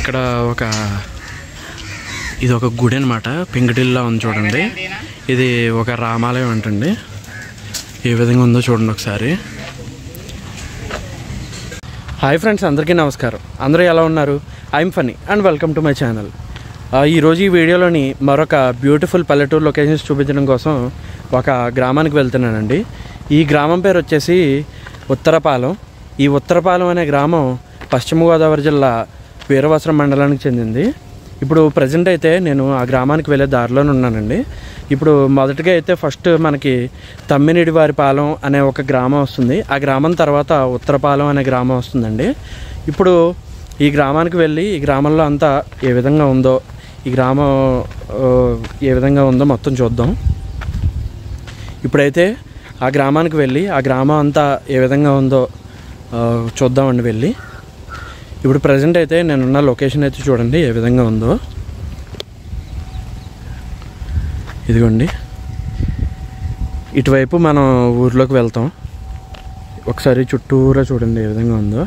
ఇక్కడ ఇది ఒక గుడి అన్నమాట. పెంకుటిల్లా ఉంది చూడండి. ఇది ఒక రామాలయం అంటండి. ఏ విధంగా ఉందో చూడండి ఒకసారి. హాయ్ ఫ్రెండ్స్, అందరికీ నమస్కారం. అందరూ ఎలా ఉన్నారు? I'm Phani and welcome to my channel. ఈరోజు ఈ వీడియోలోని మరొక బ్యూటిఫుల్ పల్లెటూరు లొకేషన్స్ చూపించడం కోసం ఒక గ్రామానికి వెళ్తున్నానండి. ఈ గ్రామం పేరు వచ్చేసి ఉత్తరపాలెం. ఈ ఉత్తరపాలెం అనే గ్రామం పశ్చిమ గోదావరి జిల్లా వీరవసరం మండలానికి చెందింది. ఇప్పుడు ప్రజెంట్ అయితే నేను ఆ గ్రామానికి వెళ్ళే దారిలోనే ఉన్నానండి. ఇప్పుడు మొదటిగా అయితే ఫస్ట్ మనకి తమ్మినేడివారిపాలెం అనే ఒక గ్రామం వస్తుంది. ఆ గ్రామం తర్వాత ఉత్తరపాలెం అనే గ్రామం వస్తుందండి. ఇప్పుడు ఈ గ్రామానికి వెళ్ళి ఈ గ్రామంలో అంతా ఏ విధంగా ఉందో, ఈ గ్రామం ఏ విధంగా ఉందో మొత్తం చూద్దాం. ఇప్పుడైతే ఆ గ్రామానికి వెళ్ళి ఆ గ్రామం అంతా ఏ విధంగా ఉందో చూద్దామండి వెళ్ళి. ఇప్పుడు ప్రజెంట్ అయితే నేనున్న లొకేషన్ అయితే చూడండి ఏ విధంగా ఉందో. ఇదిగోండి, ఇటువైపు మనం ఊర్లోకి వెళ్తాం. ఒకసారి చుట్టూరా చూడండి ఏ విధంగా ఉందో.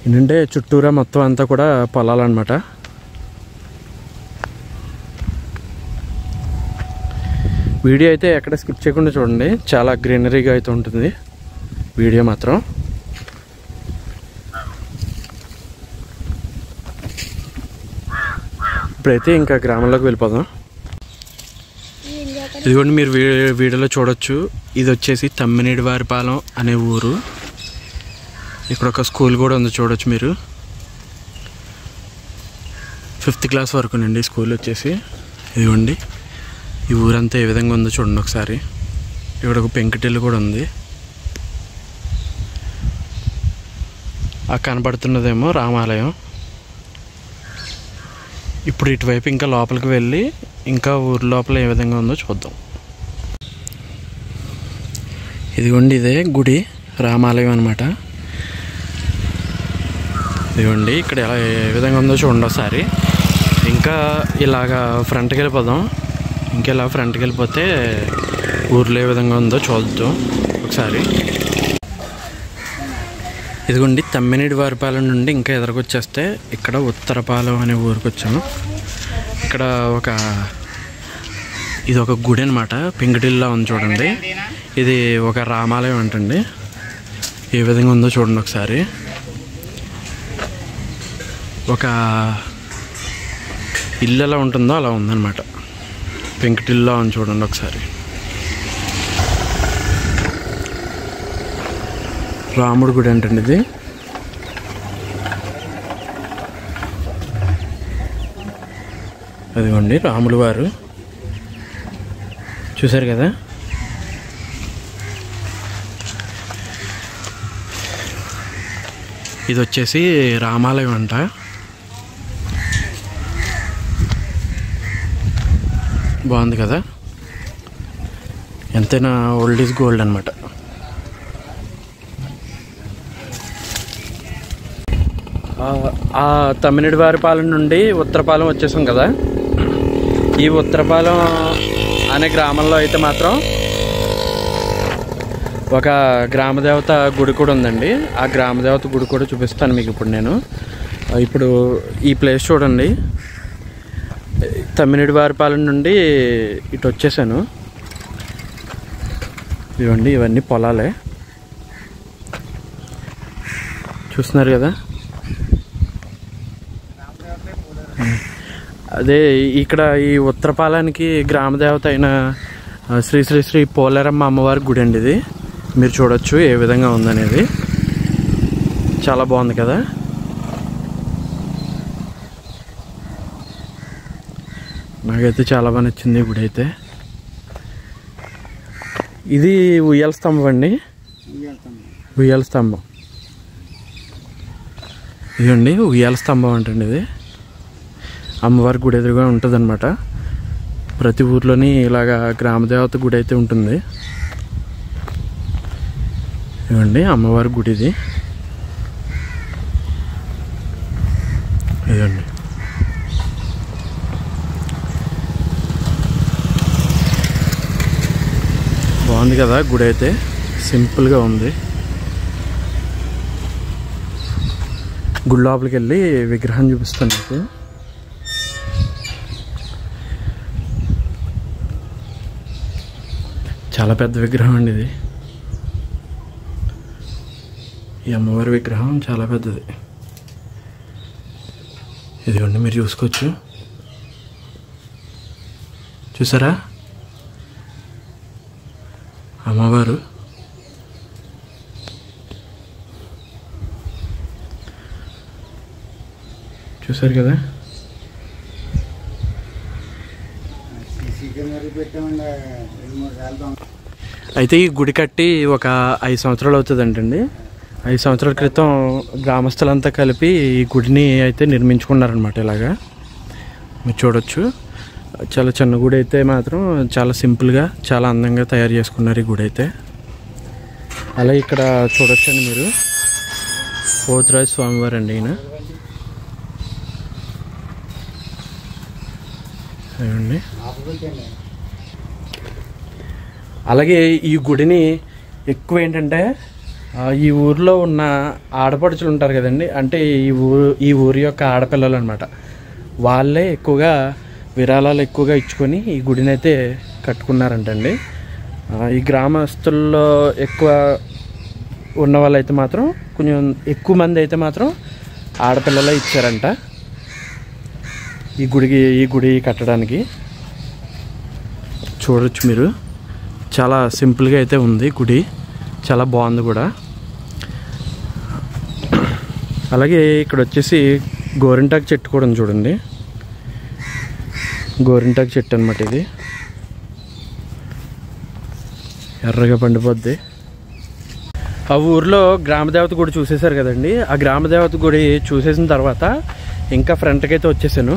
ఏంటంటే చుట్టూరా మొత్తం అంతా కూడా పొలాలన్నమాట. వీడియో అయితే ఎక్కడ స్కిప్ చేయకుండా చూడండి, చాలా గ్రీనరీగా అయితే ఉంటుంది వీడియో మాత్రం. ఇప్పుడైతే ఇంకా గ్రామంలోకి వెళ్ళిపోదాం. ఇదిగోండి, మీరు వీడియోలో చూడొచ్చు. ఇది వచ్చేసి తమ్మినేడివారిపాలెం అనే ఊరు. ఇక్కడ ఒక స్కూల్ కూడా ఉంది, చూడొచ్చు మీరు. 5th క్లాస్ వరకునండి స్కూల్ వచ్చేసి. ఇదిగోండి, ఈ ఊరంతా ఏ విధంగా ఉందో చూడండి ఒకసారి. ఇక్కడ ఒక పెంకుటిల్లు కూడా ఉంది. ఆ కనబడుతున్నదేమో రామాలయం. ఇప్పుడు ఇటువైపు ఇంకా లోపలికి వెళ్ళి ఇంకా ఊరి లోపల ఏ విధంగా ఉందో చూద్దాం. ఇదిగోండి, ఇదే గుడి, రామాలయం అన్నమాట. ఇదిగోండి, ఇక్కడ ఎలా ఏ విధంగా ఉందో చూడండి ఒకసారి. ఇంకా ఇలాగా ఫ్రంట్కి వెళ్ళిపోదాం. ఇంకెలా ఫ్రంట్కి వెళ్ళిపోతే ఊర్లో ఏ విధంగా ఉందో చూద్దాం ఒకసారి. ఇదిగోండి, తమ్మినేడివారిపాలెం నుండి ఇంకా ఎదురుకొచ్చేస్తే ఇక్కడ ఉత్తరపాలెం అనే ఊరికి వచ్చాము. ఇక్కడ ఇది ఒక గుడి అనమాట. పెంకుటిల్లా ఉంది చూడండి. ఇది ఒక రామాలయం అంటండి. ఏ విధంగా ఉందో చూడండి ఒకసారి. ఒక ఇల్లు ఎలా ఉంటుందో అలా ఉందన్నమాట. పెంకుటిల్లా ఉంది చూడండి ఒకసారి. రాముడి గుడి అంటండి ఇది. అదిగోండి రాములు వారు, చూసారు కదా. ఇది వచ్చేసి రామాలయం అంట. బాగుంది కదా, ఎంతైనా ఓల్డ్ ఈజ్ గోల్డ్ అనమాట. ఆ తమ్మినేడివారిపాలెం నుండి ఉత్తరపాలెం వచ్చేసాం కదా. ఈ ఉత్తరపాలెం అనే గ్రామంలో అయితే మాత్రం ఒక గ్రామదేవత గుడి కూడా ఉందండి. ఆ గ్రామదేవత గుడి కూడా చూపిస్తాను మీకు ఇప్పుడు నేను. ఇప్పుడు ఈ ప్లేస్ చూడండి. తమ్మినేడివారిపాలెం నుండి ఇటు వచ్చేసాను. ఇవ్వండి, ఇవన్నీ పొలాలే, చూస్తున్నారు కదా. అదే ఇక్కడ ఈ ఉత్తరపాలెనికి గ్రామదేవత అయిన శ్రీ శ్రీ శ్రీ పోలేరమ్మ అమ్మవారి గుడి అండి ఇది. మీరు చూడొచ్చు ఏ విధంగా ఉందనేది. చాలా బాగుంది కదా. నాకైతే చాలా బాగా నచ్చింది ఈ గుడి అయితే. ఇది ఉయ్యాల స్తంభం అండి, ఉయ్యాల స్తంభం. ఇదండి ఉయ్యాల స్తంభం అంటండి ఇది. అమ్మవారి గుడి ఎదురుగా ఉంటుంది అనమాట. ప్రతి ఊర్లోని ఇలాగా గ్రామదేవత గుడి అయితే ఉంటుంది. ఇవ్వండి అమ్మవారి గుడి ఇది. ఇదండి, బాగుంది కదా గుడి అయితే. సింపుల్గా ఉంది. గుడి లోపలికి వెళ్ళి విగ్రహం చూపిస్తాను మీకు. చాలా పెద్ద విగ్రహం అండి ఇది. ఈ అమ్మవారి విగ్రహం చాలా పెద్దది. ఇదిగోండి మీరు చూసుకోవచ్చు. చూసారా అమ్మవారు. చూసారు కదా. అయితే ఈ గుడి కట్టి ఒక 5 సంవత్సరాలు అవుతుందంటండి. 5 సంవత్సరాల క్రితం గ్రామస్తులంతా కలిపి ఈ గుడిని అయితే నిర్మించుకున్నారనమాట. ఇలాగా మీరు చూడొచ్చు. చాలా చిన్న గుడి అయితే మాత్రం చాలా సింపుల్గా చాలా అందంగా తయారు చేసుకున్నారు ఈ గుడి అయితే. అలా ఇక్కడ చూడొచ్చండి మీరు. పోతురాజు స్వామివారు అండి ఈయన. అదండి. అలాగే ఈ గుడిని ఎక్కువ ఏంటంటే ఈ ఊరిలో ఉన్న ఆడపడుచులు ఉంటారు కదండి, అంటే ఈ ఊరి యొక్క ఆడపిల్లలు అనమాట. వాళ్ళే ఎక్కువగా విరాళాలు ఎక్కువగా ఇచ్చుకొని ఈ గుడిని అయితే కట్టుకున్నారంటండి. ఈ గ్రామస్తుల్లో ఎక్కువ ఉన్న వాళ్ళైతే మాత్రం కొంచెం ఎక్కువ మంది అయితే మాత్రం ఆడపిల్లలే ఇచ్చారంట ఈ గుడి కట్టడానికి. చూడొచ్చు మీరు. చాలా సింపుల్గా అయితే ఉంది గుడి. చాలా బాగుంది కూడా. అలాగే ఇక్కడ వచ్చేసి గోరింటాకు చెట్టు కూడా ఉంది చూడండి. గోరింటాకు చెట్టు అనమాట ఇది. ఎర్రగా పండిపోద్ది. ఆ ఊర్లో గ్రామదేవత గుడి చూసేశారు కదండి. ఆ గ్రామదేవత గుడి చూసేసిన తర్వాత ఇంకా ఫ్రంట్కి అయితే వచ్చేసాను.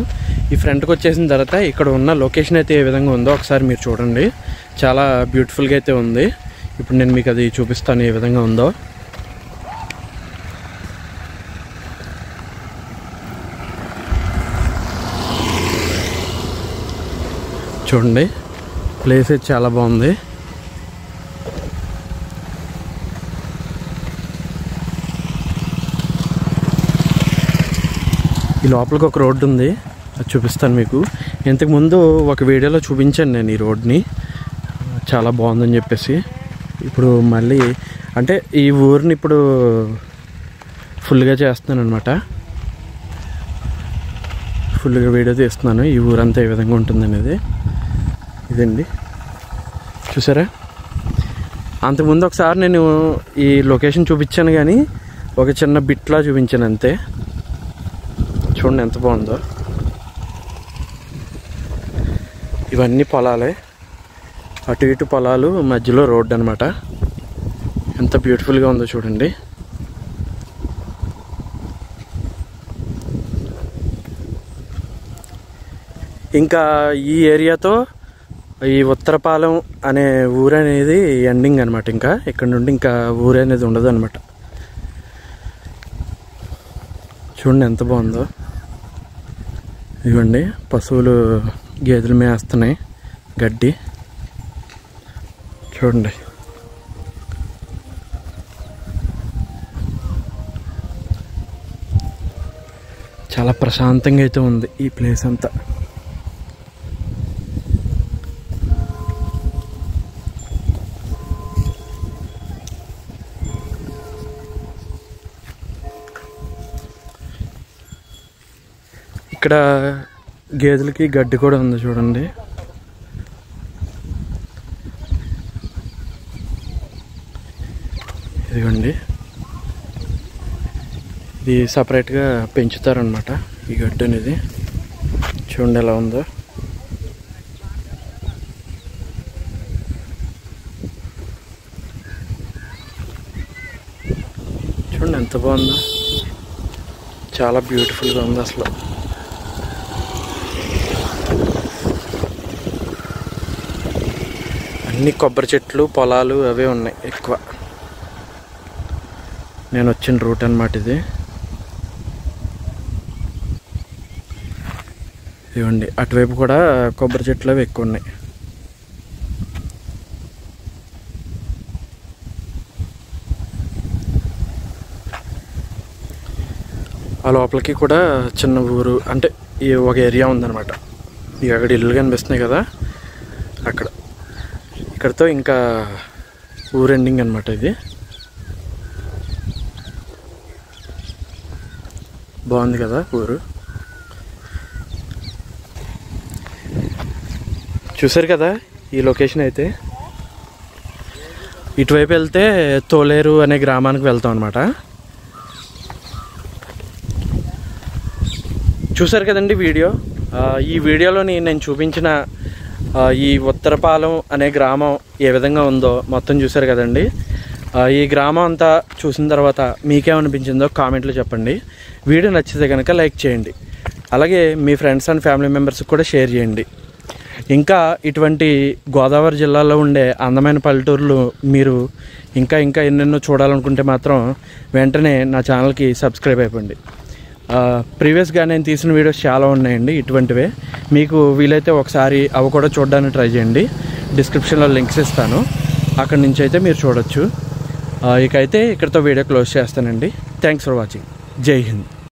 ఈ ఫ్రంట్కి వచ్చేసిన తర్వాత ఇక్కడ ఉన్న లొకేషన్ అయితే ఏ విధంగా ఉందో ఒకసారి మీరు చూడండి. చాలా బ్యూటిఫుల్గా అయితే ఉంది. ఇప్పుడు నేను మీకు అది చూపిస్తాను ఏ విధంగా ఉందో. చూడండి, ప్లేస్ అయితే చాలా బాగుంది. ఈ లోపలికి ఒక రోడ్డు ఉంది, అది చూపిస్తాను మీకు. ఇంతకుముందు ఒక వీడియోలో చూపించాను నేను ఈ రోడ్ని, చాలా బాగుందని చెప్పేసి. ఇప్పుడు మళ్ళీ అంటే ఈ ఊరిని ఇప్పుడు ఫుల్గా చేస్తున్నాను అనమాట. ఫుల్గా వీడియో తీస్తున్నాను ఈ ఊరంతా ఏ విధంగా ఉంటుందనేది. ఇదండి, చూసారా. అంతకుముందు ఒకసారి నేను ఈ లొకేషన్ చూపించాను కానీ ఒక చిన్న బిట్లా చూపించాను అంతే. చూడండి ఎంత బాగుందో. ఇవన్నీ పొలాలే, అటు ఇటు పొలాలు, మధ్యలో రోడ్డు అనమాట. ఎంత బ్యూటిఫుల్గా ఉందో చూడండి. ఇంకా ఈ ఏరియాతో ఈ ఉత్తరపాలెం అనే ఊరు అనేది ఎండింగ్ అనమాట. ఇంకా ఇక్కడ నుండి ఇంకా ఊరు అనేది ఉండదు అనమాట. చూడండి ఎంత బాగుందో. ఇవ్వండి పశువులు గేదెలు మేస్తున్నాయి గడ్డి. చూడండి చాలా ప్రశాంతంగా అయితే ఉంది ఈ ప్లేస్ అంతా. ఇక్కడ గేదెలకి గడ్డి కూడా ఉంది చూడండి. ఇదిగోండి, ఇది సపరేట్గా పెంచుతారనమాట ఈ గడ్డి అనేది. చూడండి ఎలా ఉందో. చూడండి ఎంత బాగుందో. చాలా బ్యూటిఫుల్గా ఉంది అసలు. అన్ని కొబ్బరి చెట్లు, పొలాలు అవే ఉన్నాయి ఎక్కువ. నేను వచ్చిన రూట్ అన్నమాట ఇది. ఇవ్వండి అటువైపు కూడా కొబ్బరి చెట్లు అవి ఎక్కువ ఉన్నాయి. ఆ లోపలికి కూడా చిన్న ఊరు అంటే ఈ ఒక ఏరియా ఉందన్నమాట. ఇక అక్కడ ఇల్లు కనిపిస్తున్నాయి కదా, అక్కడ ఇక్కడతో ఇంకా ఊరు ఎండింగ్ అనమాట. ఇది బాగుంది కదా ఊరు. చూసారు కదా ఈ లొకేషన్. అయితే ఇటువైపు వెళ్తే తోలేరు అనే గ్రామానికి వెళ్తాం అనమాట. చూసారు కదండి వీడియో. ఈ వీడియోలోని నేను చూపించిన ఈ ఉత్తరపాలెం అనే గ్రామం ఏ విధంగా ఉందో మొత్తం చూసారు కదండి. ఈ గ్రామం అంతా చూసిన తర్వాత మీకేమనిపించిందో కామెంట్లో చెప్పండి. వీడియో నచ్చితే కనుక లైక్ చేయండి. అలాగే మీ ఫ్రెండ్స్ అండ్ ఫ్యామిలీ మెంబర్స్కి కూడా షేర్ చేయండి. ఇంకా ఇటువంటి గోదావరి జిల్లాలో ఉండే అందమైన పల్లెటూర్లు మీరు ఇంకా ఎన్నెన్నో చూడాలనుకుంటే మాత్రం వెంటనే నా ఛానల్కి సబ్స్క్రైబ్ అయిపోండి. ప్రీవియస్గా నేను తీసిన వీడియోస్ చాలా ఉన్నాయండి ఇటువంటివే. మీకు వీలైతే ఒకసారి అవి కూడా చూడడానికి ట్రై చేయండి. డిస్క్రిప్షన్లో లింక్స్ ఇస్తాను, అక్కడి నుంచి అయితే మీరు చూడొచ్చు. ఇకైతే ఇక్కడితో వీడియో క్లోజ్ చేస్తానండి. Thanks for watching. జై హింద్.